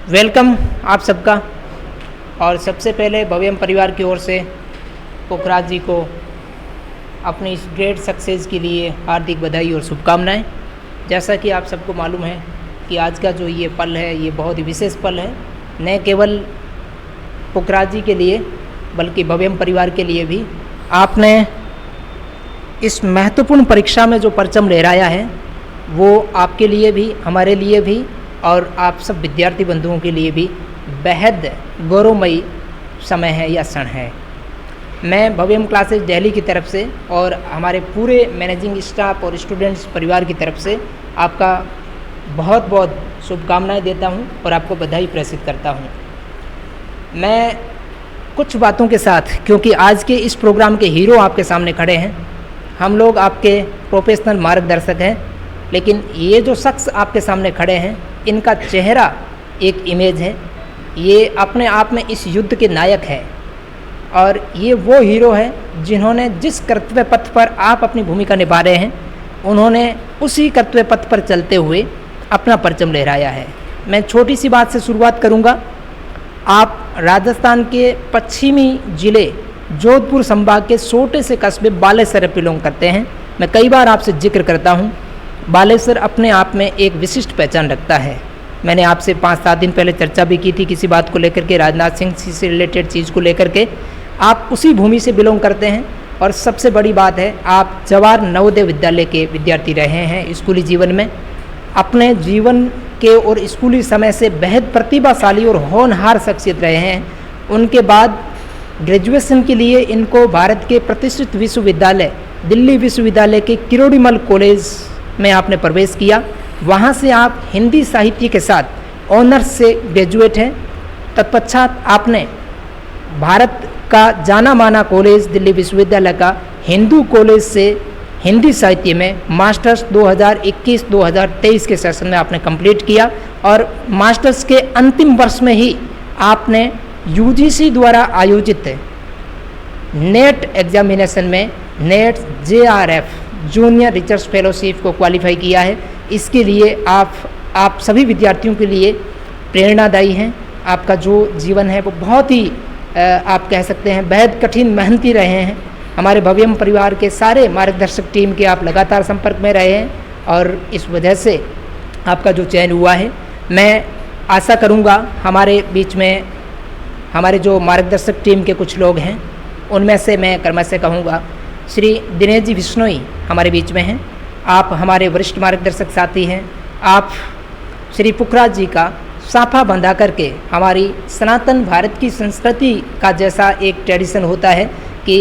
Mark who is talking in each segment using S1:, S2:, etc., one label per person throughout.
S1: Welcome आप सबका। और सबसे पहले भव्यम परिवार की ओर से पुखराज जी को अपनी इस ग्रेट सक्सेस के लिए हार्दिक बधाई और शुभकामनाएं। जैसा कि आप सबको मालूम है कि आज का जो ये पल है ये बहुत ही विशेष पल है, न केवल पुखराज जी के लिए बल्कि भव्यम परिवार के लिए भी। आपने इस महत्वपूर्ण परीक्षा में जो परचम लहराया है वो आपके लिए भी, हमारे लिए भी और आप सब विद्यार्थी बंधुओं के लिए भी बेहद गौरवमयी समय है या क्षण है। मैं भव्यम क्लासेस दिल्ली की तरफ से और हमारे पूरे मैनेजिंग स्टाफ और स्टूडेंट्स परिवार की तरफ से आपका बहुत बहुत शुभकामनाएं देता हूं और आपको बधाई प्रेषित करता हूं। मैं कुछ बातों के साथ, क्योंकि आज के इस प्रोग्राम के हीरो आपके सामने खड़े हैं, हम लोग आपके प्रोफेशनल मार्गदर्शक हैं, लेकिन ये जो शख्स आपके सामने खड़े हैं इनका चेहरा एक इमेज है। ये अपने आप में इस युद्ध के नायक है और ये वो हीरो है जिन्होंने जिस कर्तव्य पथ पर आप अपनी भूमिका निभा रहे हैं उन्होंने उसी कर्तव्य पथ पर चलते हुए अपना परचम लहराया है। मैं छोटी सी बात से शुरुआत करूंगा। आप राजस्थान के पश्चिमी ज़िले जोधपुर संभाग के छोटे से कस्बे बालेसर बिलोंग करते हैं। मैं कई बार आपसे जिक्र करता हूं, बालेसर अपने आप में एक विशिष्ट पहचान रखता है। मैंने आपसे 5-7 दिन पहले चर्चा भी की थी किसी बात को लेकर के, राजनाथ सिंह से रिलेटेड चीज़ को लेकर के। आप उसी भूमि से बिलोंग करते हैं और सबसे बड़ी बात है आप जवाहर नवोदय विद्यालय के विद्यार्थी रहे हैं स्कूली जीवन में। अपने जीवन के और स्कूली समय से बेहद प्रतिभाशाली और होनहार शख्सियत रहे हैं। उनके बाद ग्रेजुएशन के लिए इनको भारत के प्रतिष्ठित विश्वविद्यालय दिल्ली विश्वविद्यालय के किरोड़ीमल कॉलेज में आपने प्रवेश किया। वहाँ से आप हिंदी साहित्य के साथ ऑनर्स से ग्रेजुएट हैं। तत्पश्चात आपने भारत का जाना माना कॉलेज दिल्ली विश्वविद्यालय का हिंदू कॉलेज से हिंदी साहित्य में मास्टर्स 2021-2023 के सेशन में आपने कंप्लीट किया और मास्टर्स के अंतिम वर्ष में ही आपने यूजीसी द्वारा आयोजित नेट एग्जामिनेशन में net JRF junior research fellowship को क्वालिफाई किया है। इसके लिए आप सभी विद्यार्थियों के लिए प्रेरणादायी हैं। आपका जो जीवन है वो बहुत ही आप कह सकते हैं बेहद कठिन मेहनती रहे हैं। हमारे भव्यम परिवार के सारे मार्गदर्शक टीम के आप लगातार संपर्क में रहे हैं और इस वजह से आपका जो चयन हुआ है, मैं आशा करूँगा हमारे बीच में हमारे जो मार्गदर्शक टीम के कुछ लोग हैं उनमें से मैं क्रमशः कहूँगा श्री दिनेश जी बिश्नोई हमारे बीच में हैं। आप हमारे वरिष्ठ मार्गदर्शक साथी हैं। आप श्री पुखराज जी का साफा बंधा करके हमारी सनातन भारत की संस्कृति का जैसा एक ट्रेडिशन होता है कि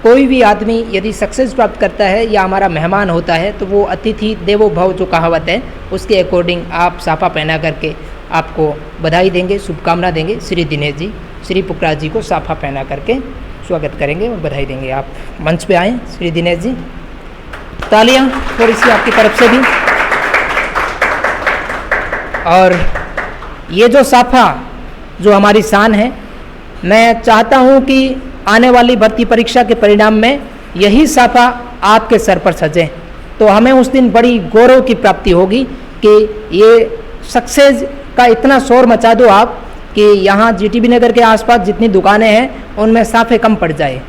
S1: कोई भी आदमी यदि सक्सेस प्राप्त करता है या हमारा मेहमान होता है तो वो अतिथि देवो भव जो कहावत है उसके अकॉर्डिंग आप साफा पहना करके आपको बधाई देंगे, शुभकामना देंगे। श्री दिनेश जी श्री पुखराज जी को साफा पहना करके स्वागत करेंगे और बधाई देंगे। आप मंच पे आएँ श्री दिनेश जी। तालियां थोड़ी सी आपकी तरफ से भी। और ये जो साफा जो हमारी शान है, मैं चाहता हूँ कि आने वाली भर्ती परीक्षा के परिणाम में यही साफा आपके सर पर सजे तो हमें उस दिन बड़ी गौरव की प्राप्ति होगी कि ये सक्सेस का इतना शोर मचा दो आप कि यहाँ GTB नगर के आसपास जितनी दुकानें हैं उनमें साफे कम पड़ जाए।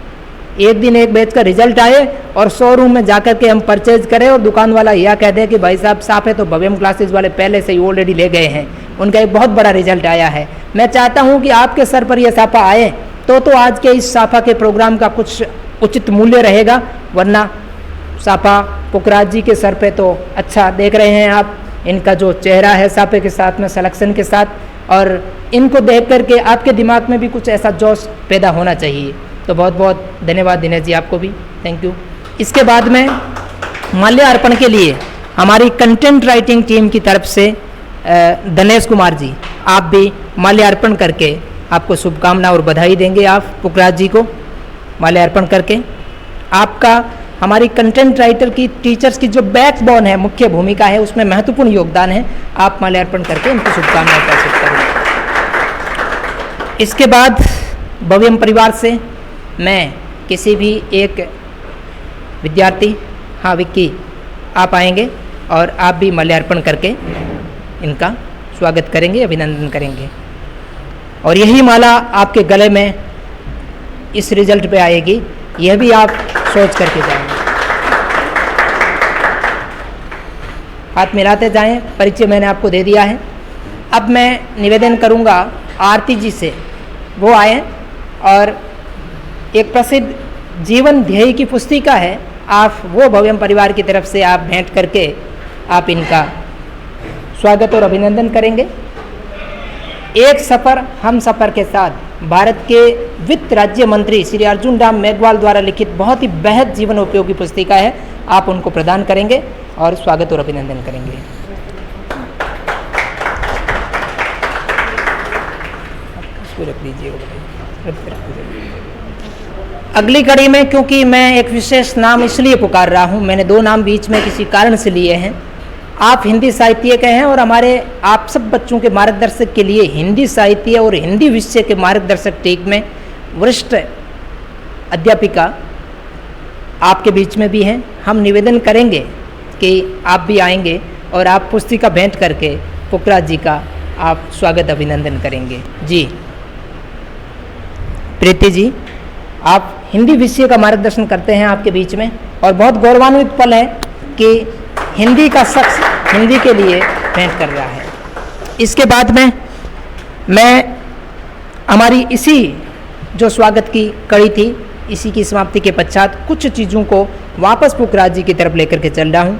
S1: एक दिन एक बैच का रिजल्ट आए और शोरूम में जाकर के हम परचेज करें और दुकान वाला यह कह दे कि भाई साहब साफे तो भव्यम क्लासेस वाले पहले से ही ऑलरेडी ले गए हैं, उनका एक बहुत बड़ा रिजल्ट आया है। मैं चाहता हूँ कि आपके सर पर यह साफा आए तो आज के इस साफा के प्रोग्राम का कुछ उचित मूल्य रहेगा, वरना साफा पुखराज जी के सर पे तो अच्छा देख रहे हैं आप, इनका जो चेहरा है साफे के साथ में सिलेक्शन के साथ, और इनको देख करके आपके दिमाग में भी कुछ ऐसा जोश पैदा होना चाहिए। तो बहुत बहुत धन्यवाद दिनेश जी, आपको भी थैंक यू। इसके बाद में माल्यार्पण के लिए हमारी कंटेंट राइटिंग टीम की तरफ से दिनेश कुमार जी आप भी माल्यार्पण करके आपको शुभकामना और बधाई देंगे। आप पुखराज जी को माल्यार्पण करके आपका हमारी कंटेंट राइटर की टीचर्स की जो बैकबोन है, मुख्य भूमिका है, उसमें महत्वपूर्ण योगदान है। आप माल्यार्पण करके उनको शुभकामनाएं प्रेषित करें। इसके बाद भव्यम परिवार से मैं किसी भी एक विद्यार्थी, हाँ विक्की, आप आएंगे और आप भी माल्यार्पण करके इनका स्वागत करेंगे, अभिनंदन करेंगे। और यही माला आपके गले में इस रिजल्ट पे आएगी, यह भी आप सोच करके जाएंगे। हाथ मिलाते जाएं, परिचय मैंने आपको दे दिया है। अब मैं निवेदन करूंगा आरती जी से, वो आए और एक प्रसिद्ध जीवन ध्येय की पुस्तिका है, आप वो भव्यम परिवार की तरफ से आप भेंट करके आप इनका स्वागत और अभिनंदन करेंगे। एक सफ़र हम सफ़र के साथ भारत के वित्त राज्य मंत्री श्री अर्जुन राम मेघवाल द्वारा लिखित बहुत ही बेहद जीवन उपयोगी पुस्तिका है, आप उनको प्रदान करेंगे और स्वागत और अभिनंदन करेंगे। अगली कड़ी में, क्योंकि मैं एक विशेष नाम इसलिए पुकार रहा हूँ, मैंने 2 नाम बीच में किसी कारण से लिए हैं। आप हिंदी साहित्य के हैं और हमारे आप सब बच्चों के मार्गदर्शक के लिए हिंदी साहित्य और हिंदी विषय के मार्गदर्शक टीम में वरिष्ठ अध्यापिका आपके बीच में भी हैं। हम निवेदन करेंगे कि आप भी आएंगे और आप पुस्तिका भेंट करके पुखराज जी का आप स्वागत अभिनंदन करेंगे। जी प्रीति जी, आप हिंदी विषय का मार्गदर्शन करते हैं आपके बीच में, और बहुत गौरवान्वित पल है कि हिंदी का शख्स हिंदी के लिए भेंट कर रहा है। इसके बाद में मैं हमारी इसी जो स्वागत की कड़ी थी, इसी की समाप्ति के पश्चात कुछ चीज़ों को वापस पुखराज जी की तरफ लेकर के चल रहा हूँ।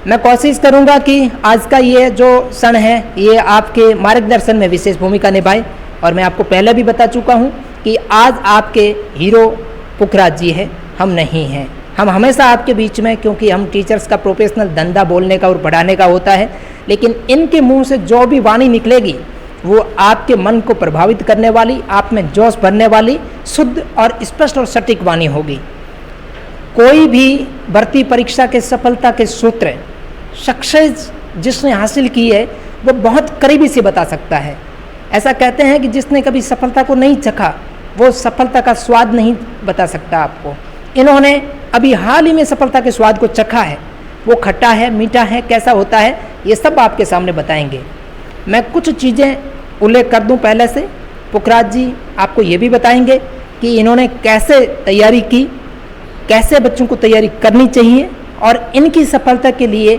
S1: मैं कोशिश करूँगा कि आज का ये जो क्षण है ये आपके मार्गदर्शन में विशेष भूमिका निभाए, और मैं आपको पहले भी बता चुका हूँ कि आज आपके हीरो पुखराज जी है, हम नहीं हैं। हम हमेशा आपके बीच में, क्योंकि हम टीचर्स का प्रोफेशनल धंधा बोलने का और पढ़ाने का होता है, लेकिन इनके मुंह से जो भी वाणी निकलेगी वो आपके मन को प्रभावित करने वाली, आप में जोश भरने वाली, शुद्ध और स्पष्ट और सटीक वाणी होगी। कोई भी भर्ती परीक्षा के सफलता के सूत्र सक्सेस जिसने हासिल की है वो बहुत करीबी से बता सकता है। ऐसा कहते हैं कि जिसने कभी सफलता को नहीं चखा वो सफलता का स्वाद नहीं बता सकता आपको। इन्होंने अभी हाल ही में सफलता के स्वाद को चखा है, वो खट्टा है, मीठा है, कैसा होता है, ये सब आपके सामने बताएंगे। मैं कुछ चीज़ें उल्लेख कर दूं पहले से। पुखराज जी आपको ये भी बताएंगे कि इन्होंने कैसे तैयारी की, कैसे बच्चों को तैयारी करनी चाहिए, और इनकी सफलता के लिए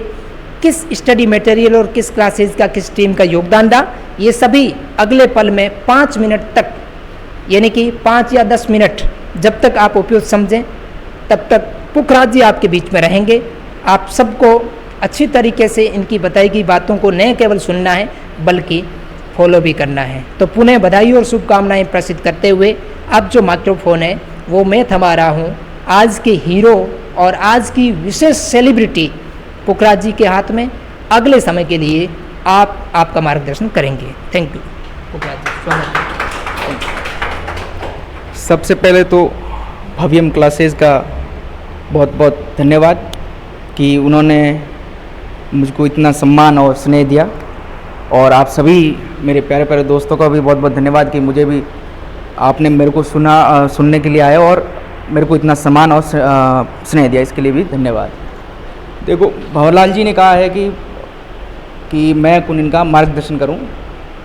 S1: किस स्टडी मटेरियल और किस क्लासेज का, किस टीम का योगदान रहा, ये सभी अगले पल में 5 मिनट तक, यानी कि 5 या 10 मिनट जब तक आप उपयोग समझें तब तक पुखराज जी आपके बीच में रहेंगे। आप सबको अच्छी तरीके से इनकी बताई गई बातों को न केवल सुनना है बल्कि फॉलो भी करना है। तो पुनः बधाई और शुभकामनाएं प्रसिद्ध करते हुए अब जो माइक्रोफोन है वो मैं थमा रहा हूँ आज के हीरो और आज की विशेष सेलिब्रिटी पुखराज जी के हाथ में। अगले समय के लिए आपका मार्गदर्शन करेंगे। थैंक यू पुखराज जी, स्वागत है।
S2: सबसे पहले तो भव्यम क्लासेस का बहुत बहुत धन्यवाद कि उन्होंने मुझको इतना सम्मान और स्नेह दिया, और आप सभी मेरे प्यारे प्यारे दोस्तों का भी बहुत बहुत धन्यवाद कि मुझे भी आपने मेरे को सुनने के लिए आए और मेरे को इतना सम्मान और स्नेह दिया, इसके लिए भी धन्यवाद। देखो, भंवरलाल जी ने कहा है कि मैं इनका मार्गदर्शन करूं,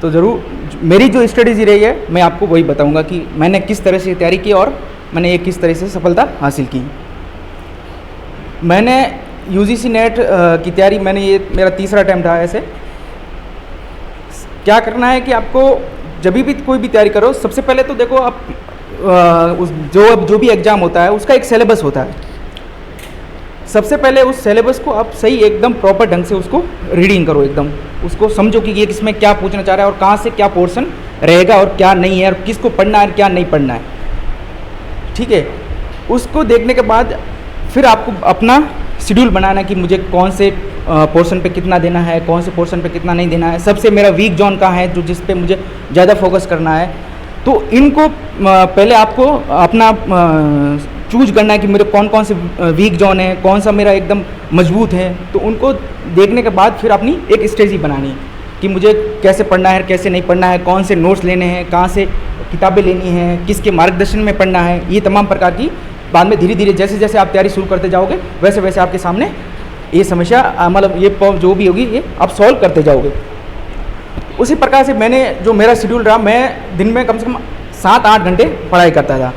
S2: तो ज़रूर मेरी जो स्ट्रेटेजी रही है मैं आपको वही बताऊंगा कि मैंने किस तरह से तैयारी की और मैंने ये किस तरह से सफलता हासिल की। मैंने यूजीसी नेट की तैयारी, मैंने ये मेरा तीसरा अटैम्प्ट रहा है। ऐसे क्या करना है कि आपको जब भी कोई भी तैयारी करो, सबसे पहले तो देखो आप जो भी एग्ज़ाम होता है उसका एक सिलेबस होता है। सबसे पहले उस सिलेबस को आप सही एकदम प्रॉपर ढंग से उसको रीडिंग करो, एकदम उसको समझो कि ये किसमें क्या पूछना चाह रहा है और कहाँ से क्या पोर्शन रहेगा और क्या नहीं है, और किसको पढ़ना है और क्या नहीं पढ़ना है। ठीक है, उसको देखने के बाद फिर आपको अपना शेड्यूल बनाना कि मुझे कौन से पोर्शन पे कितना देना है, कौन से पोर्शन पे कितना नहीं देना है, सबसे मेरा वीक जोन कहाँ है जो जिस पे मुझे ज़्यादा फोकस करना है। तो इनको पहले आपको अपना चूज करना है कि मेरे कौन कौन से वीक जोन है, कौन सा मेरा एकदम मजबूत है। तो उनको देखने के बाद फिर अपनी एक स्ट्रेटजी बनानी है कि मुझे कैसे पढ़ना है, कैसे नहीं पढ़ना है, कौन से नोट्स लेने हैं, कहाँ से किताबें लेनी हैं, किसके मार्गदर्शन में पढ़ना है। ये तमाम प्रकार की बाद में धीरे धीरे जैसे जैसे आप तैयारी शुरू करते जाओगे वैसे वैसे आपके सामने ये समस्या मतलब ये जो भी होगी ये आप सॉल्व करते जाओगे। उसी प्रकार से मैंने जो मेरा शेड्यूल रहा, मैं दिन में कम से कम 7-8 घंटे पढ़ाई करता था।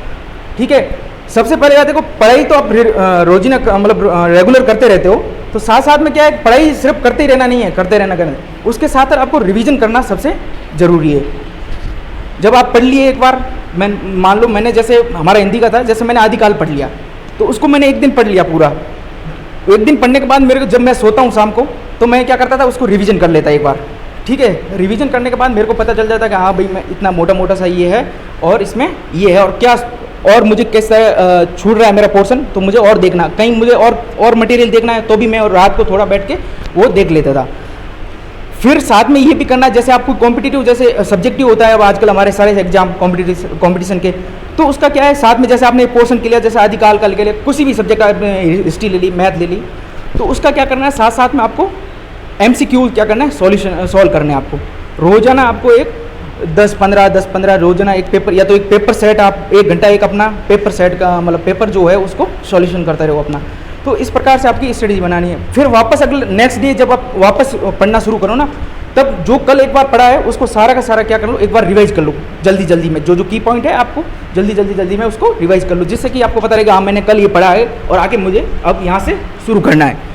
S2: ठीक है, सबसे पहले देखो पढ़ाई तो आप रोजीना मतलब रेगुलर करते रहते हो, तो साथ साथ में क्या है, पढ़ाई सिर्फ करते ही रहना नहीं है, करते रहना उसके साथ साथ आपको रिवीजन करना सबसे ज़रूरी है। जब आप पढ़ लिए एक बार, मैं मान लो मैंने जैसे हमारा हिंदी का था, जैसे मैंने आदिकाल पढ़ लिया, तो उसको मैंने एक दिन पढ़ लिया पूरा। एक दिन पढ़ने के बाद मेरे को जब मैं सोता हूँ शाम को, तो मैं क्या करता था, उसको रिवीजन कर लेता एक बार। ठीक है, रिवीजन करने के बाद मेरे को पता चल जाता कि हाँ भाई मैं इतना मोटा मोटा सा ये है और इसमें ये है, और क्या और मुझे किस तरह छूट रहा है मेरा पोर्शन, तो मुझे और देखना, कहीं मुझे और मटेरियल देखना है तो भी मैं रात को थोड़ा बैठ के वो देख लेता था। फिर साथ में ये भी करना, जैसे आपको कॉम्पिटिटिव जैसे सब्जेक्टिव होता है अब आजकल हमारे सारे एग्जाम कॉम्पिटिशन के, तो उसका क्या है, साथ में जैसे आपने पोर्शन के लिया, जैसे आदिकाल का ले लिया, किसी भी सब्जेक्ट का आपने हिस्ट्री ले ली, मैथ ले ली, तो उसका क्या करना है, साथ साथ में आपको MCQ क्या करना है, सॉल्यूशन सॉल्व करना है आपको। रोजाना आपको एक 10-15 रोजाना एक पेपर, या तो एक पेपर सेट आप 1 घंटा एक अपना पेपर सेट का मतलब पेपर जो है उसको सॉल्यूशन करते रहो अपना। तो इस प्रकार से आपकी स्ट्रेटजी बनानी है। फिर वापस अगले नेक्स्ट डे जब आप वापस पढ़ना शुरू करो ना, तब जो कल एक बार पढ़ा है उसको सारा का सारा क्या कर लो, एक बार रिवाइज कर लो जल्दी में, जो की पॉइंट है आपको जल्दी में उसको रिवाइज कर लो, जिससे कि आपको पता रहेगा हाँ मैंने कल ये पढ़ा है और आगे मुझे अब यहाँ से शुरू करना है।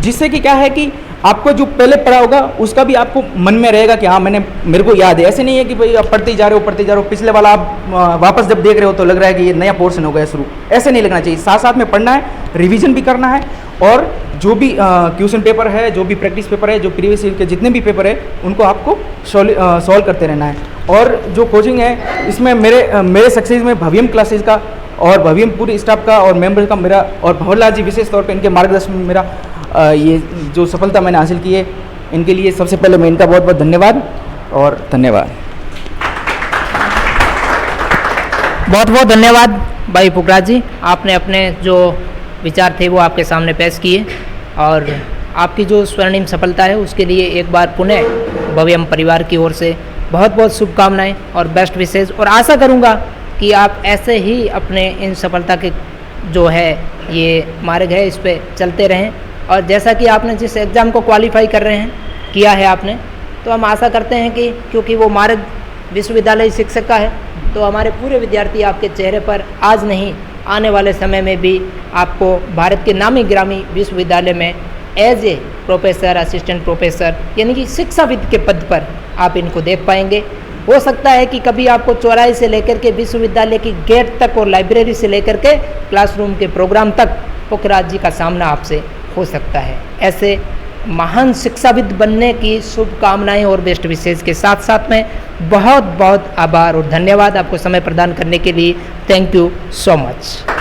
S2: जिससे कि क्या है कि आपको जो पहले पढ़ा होगा उसका भी आपको मन में रहेगा कि हाँ मेरे को याद है। ऐसे नहीं है कि भाई आप पढ़ते ही जा रहे हो, पिछले वाला आप वापस जब देख रहे हो तो लग रहा है कि ये नया पोर्शन हो गया शुरू, ऐसे नहीं लगना चाहिए। साथ साथ में पढ़ना है, रिवीजन भी करना है, और जो भी क्वेश्चन पेपर है, जो भी प्रैक्टिस पेपर है, जो प्रीवियस ईयर के जितने भी पेपर है उनको आपको सॉल्व करते रहना है। और जो कोचिंग है इसमें मेरे सक्सेस में भव्यम क्लासेस का और भव्यम पूरी स्टाफ का और मेंबर का मेरा, और भंवरलाल जी विशेष तौर पे इनके मार्गदर्शन में मेरा ये जो सफलता मैंने हासिल की है, इनके लिए सबसे पहले मैं इनका बहुत बहुत धन्यवाद और धन्यवाद।
S1: बहुत बहुत धन्यवाद भाई पुखराज जी, आपने अपने जो विचार थे वो आपके सामने पेश किए, और आपकी जो स्वर्णिम सफलता है उसके लिए एक बार पुनः भव्यम परिवार की ओर से बहुत बहुत शुभकामनाएं और बेस्ट विशेष, और आशा करूंगा कि आप ऐसे ही अपने इन सफलता के जो है ये मार्ग है इस पे चलते रहें। और जैसा कि आपने जिस एग्ज़ाम को क्वालिफाई कर रहे हैं किया है आपने, तो हम आशा करते हैं कि क्योंकि वो मार्ग विश्वविद्यालय शिक्षक का है, तो हमारे पूरे विद्यार्थी आपके चेहरे पर आज नहीं आने वाले समय में भी आपको भारत के नामी गिरामी विश्वविद्यालय में as a professor, assistant professor यानी कि शिक्षाविद के पद पर आप इनको देख पाएंगे। हो सकता है कि कभी आपको चौराहे से लेकर के विश्वविद्यालय की गेट तक और लाइब्रेरी से लेकर के क्लासरूम के प्रोग्राम तक पुखराज जी का सामना आपसे हो सकता है। ऐसे महान शिक्षाविद बनने की शुभकामनाएं और बेस्ट विशेष के साथ साथ में बहुत बहुत आभार और धन्यवाद आपको समय प्रदान करने के लिए। Thank you so much.